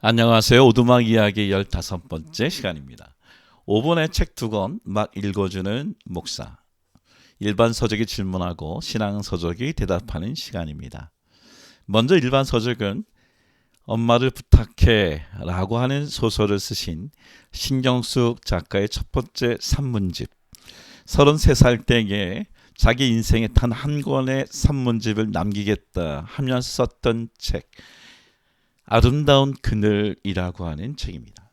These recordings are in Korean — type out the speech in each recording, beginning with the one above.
안녕하세요. 오두막 이야기 15번째 시간입니다. 5분의 책 2권 막 읽어주는 목사. 일반 서적이 질문하고 신앙 서적이 대답하는 시간입니다. 먼저 일반 서적은 엄마를 부탁해 라고 하는 소설을 쓰신 신경숙 작가의 첫 번째 산문집. 33살 때에 자기 인생에 단 한 권의 산문집을 남기겠다 하면서 썼던 책. 아름다운 그늘이라고 하는 책입니다.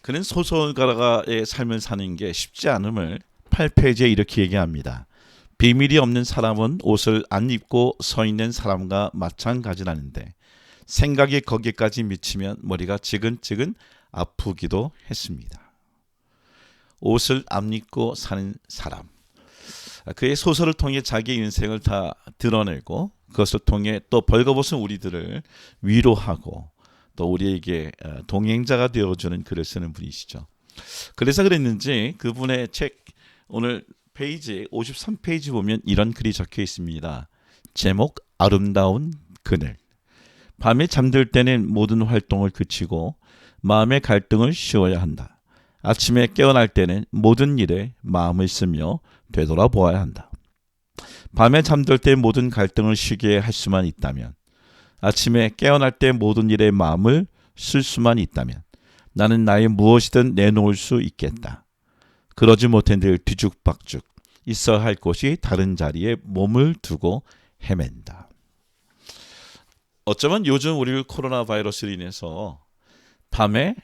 그는 소설가의 삶을 사는 게 쉽지 않음을 8페이지에 이렇게 얘기합니다. 비밀이 없는 사람은 옷을 안 입고 서 있는 사람과 마찬가지라는데 생각이 거기까지 미치면 머리가 지근지근 아프기도 했습니다. 옷을 안 입고 사는 사람. 그의 소설을 통해 자기 인생을 다 드러내고 그것을 통해 또 벌거벗은 우리들을 위로하고 또 우리에게 동행자가 되어주는 글을 쓰는 분이시죠. 그래서 그랬는지 그분의 책 오늘 페이지 53페이지 보면 이런 글이 적혀 있습니다. 제목 아름다운 그늘. 밤에 잠들 때는 모든 활동을 그치고 마음의 갈등을 쉬어야 한다. 아침에 깨어날 때는 모든 일에 마음을 쓰며 되돌아보아야 한다. 밤에 잠들 때 모든 갈등을 쉬게 할 수만 있다면, 아침에 깨어날 때 모든 일에 마음을 쓸 수만 있다면 나는 나의 무엇이든 내놓을 수 있겠다. 그러지 못해 늘 뒤죽박죽 있어야 할 곳이 다른 자리에 몸을 두고 헤맨다. 어쩌면 요즘 우리를 코로나 바이러스로 인해서 밤에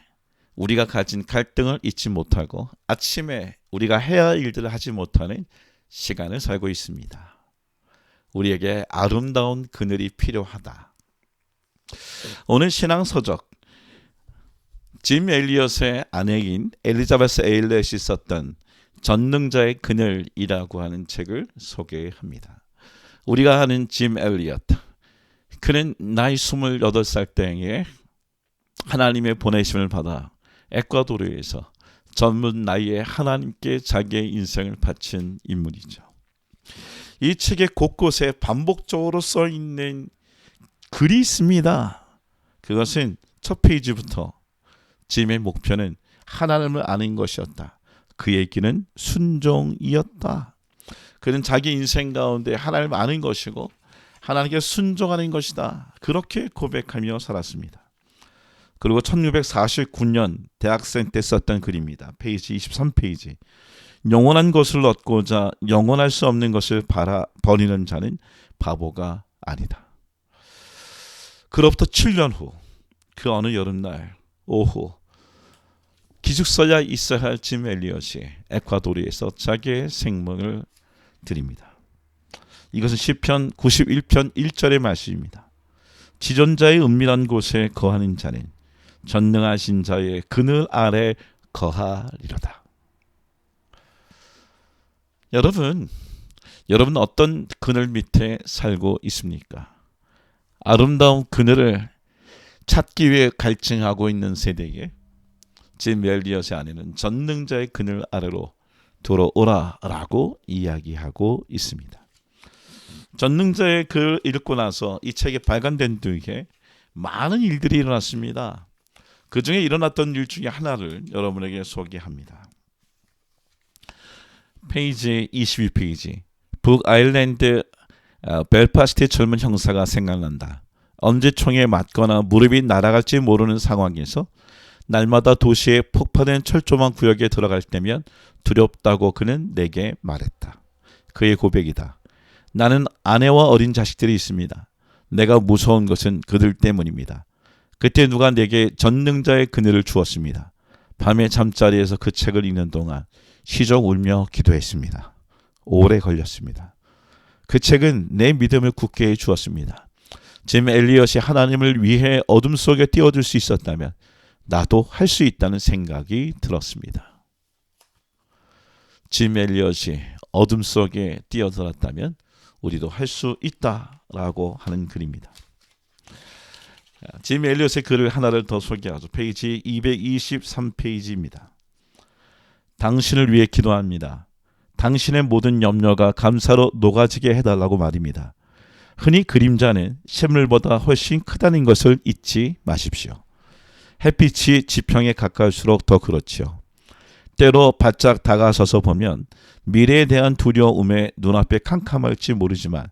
우리가 가진 갈등을 잊지 못하고 아침에 우리가 해야 할 일들을 하지 못하는 시간을 살고 있습니다. 우리에게 아름다운 그늘이 필요하다. 오늘 신앙서적 짐 엘리엇의 아내인 엘리자베스 에일렛이 썼던 전능자의 그늘이라고 하는 책을 소개합니다. 우리가 아는 짐 엘리엇, 그는 나이 28살 때에 하나님의 보내심을 받아 에콰도르에서 젊은 나이에 하나님께 자기의 인생을 바친 인물이죠. 이 책의 곳곳에 반복적으로 써 있는 글이 있습니다. 그것은 첫 페이지부터 짐의 목표는 하나님을 아는 것이었다. 그의 길은 순종이었다. 그는 자기 인생 가운데 하나님을 아는 것이고 하나님께 순종하는 것이다. 그렇게 고백하며 살았습니다. 그리고 1649년 대학생 때 썼던 글입니다. 페이지 23페이지. 영원한 것을 얻고자 영원할 수 없는 것을 버리는 자는 바보가 아니다. 그로부터 7년 후 그 어느 여름날 오후 기숙사에 있어야 할 짐 엘리엇이 에콰도르에서 자기의 생명을 드립니다. 이것은 시편 91편 1절의 말씀입니다. 지존자의 은밀한 곳에 거하는 자는 전능하신 자의 그늘 아래 거하리로다. 여러분 어떤 그늘 밑에 살고 있습니까? 아름다운 그늘을 찾기 위해 갈증하고 있는 세대에게 짐 엘리엇의 아내는 전능자의 그늘 아래로 들어오라라고 이야기하고 있습니다. 전능자의 글을 읽고 나서 이 책이 발간된 뒤에 많은 일들이 일어났습니다. 그 중에 일어났던 일 중에 하나를 여러분에게 소개합니다. 페이지 22페이지. 북아일랜드 벨파스트의 젊은 형사가 생각난다. 언제 총에 맞거나 무릎이 날아갈지 모르는 상황에서 날마다 도시의 폭파된 철조망 구역에 들어갈 때면 두렵다고 그는 내게 말했다. 그의 고백이다. 나는 아내와 어린 자식들이 있습니다. 내가 무서운 것은 그들 때문입니다. 그때 누가 내게 전능자의 그늘을 주었습니다. 밤에 잠자리에서 그 책을 읽는 동안 시종 울며 기도했습니다. 오래 걸렸습니다. 그 책은 내 믿음을 굳게 해 주었습니다. 짐 엘리엇이 하나님을 위해 어둠 속에 뛰어들 수 있었다면 나도 할 수 있다는 생각이 들었습니다. 짐 엘리엇이 어둠 속에 뛰어들었다면 우리도 할 수 있다라고 하는 글입니다. 짐 엘리엇의 글을 하나를 더 소개하죠. 페이지 223페이지입니다. 당신을 위해 기도합니다. 당신의 모든 염려가 감사로 녹아지게 해달라고 말입니다. 흔히 그림자는 샘물보다 훨씬 크다는 것을 잊지 마십시오. 햇빛이 지평에 가까울수록 더 그렇지요. 때로 바짝 다가서서 보면 미래에 대한 두려움에 눈앞에 캄캄할지 모르지만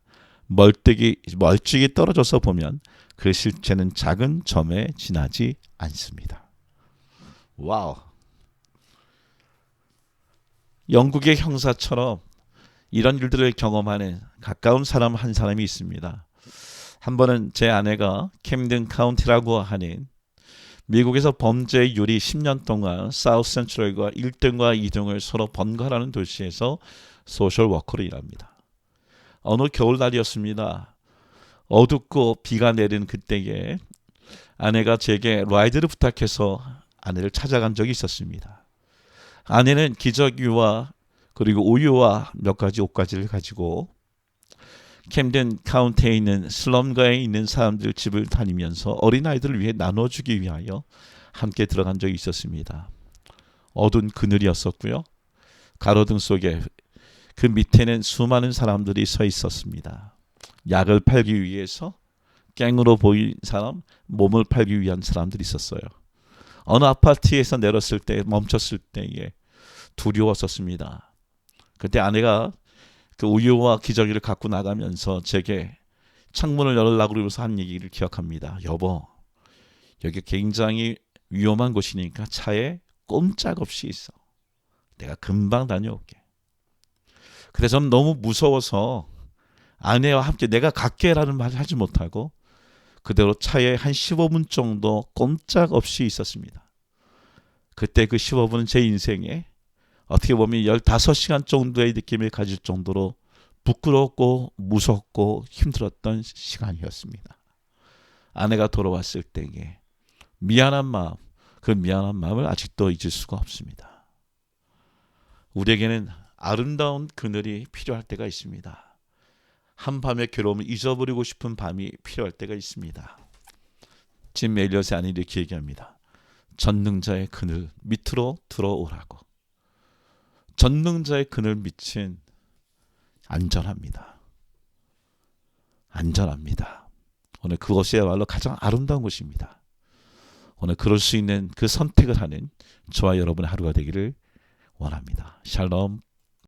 멀찍이 떨어져서 보면 그 실체는 작은 점에 지나지 않습니다. 와우. 영국의 형사처럼 이런 일들을 경험하는 가까운 사람 한 사람이 있습니다. 한 번은 제 아내가 캠든 카운티라고 하는 미국에서 범죄율이 10년 동안 사우스 센트럴과 1등과 2등을 서로 번갈아가는 도시에서 소셜 워커로 일합니다. 어느 겨울날이었습니다. 어둡고 비가 내리는 그때에 아내가 제게 라이드를 부탁해서 아내를 찾아간 적이 있었습니다. 아내는 기저귀와 그리고 우유와 몇 가지 옷가지를 가지고 캠든 카운티에 있는 슬럼가에 있는 사람들 집을 다니면서 어린아이들을 위해 나눠주기 위하여 함께 들어간 적이 있었습니다. 어두운 그늘이었었고요. 가로등 속에 그 밑에는 수많은 사람들이 서 있었습니다. 약을 팔기 위해서 갱으로 보인 사람, 몸을 팔기 위한 사람들이 있었어요. 어느 아파트에서 내렸을 때 멈췄을 때에 두려웠었습니다. 그때 아내가 그 우유와 기저귀를 갖고 나가면서 제게 창문을 열으려고 그러면서 한 얘기를 기억합니다. 여보, 여기 굉장히 위험한 곳이니까 차에 꼼짝없이 있어. 내가 금방 다녀올게. 그래서 저는 너무 무서워서 아내와 함께 내가 갈게라는 말을 하지 못하고 그대로 차에 한 15분 정도 꼼짝없이 있었습니다. 그때 그 15분은 제 인생에 어떻게 보면 15시간 정도의 느낌을 가질 정도로 부끄럽고 무섭고 힘들었던 시간이었습니다. 아내가 돌아왔을 때에 미안한 마음, 그 미안한 마음을 아직도 잊을 수가 없습니다. 우리에게는 아름다운 그늘이 필요할 때가 있습니다. 한밤의 괴로움을 잊어버리고 싶은 밤이 필요할 때가 있습니다. 짐 엘리엇의 아내 이렇게 얘기합니다. 전능자의 그늘 밑으로 들어오라고. 전능자의 그늘 밑은 안전합니다. 안전합니다. 오늘 그것이야말로 가장 아름다운 곳입니다. 오늘 그럴 수 있는 그 선택을 하는 저와 여러분의 하루가 되기를 원합니다. 샬롬.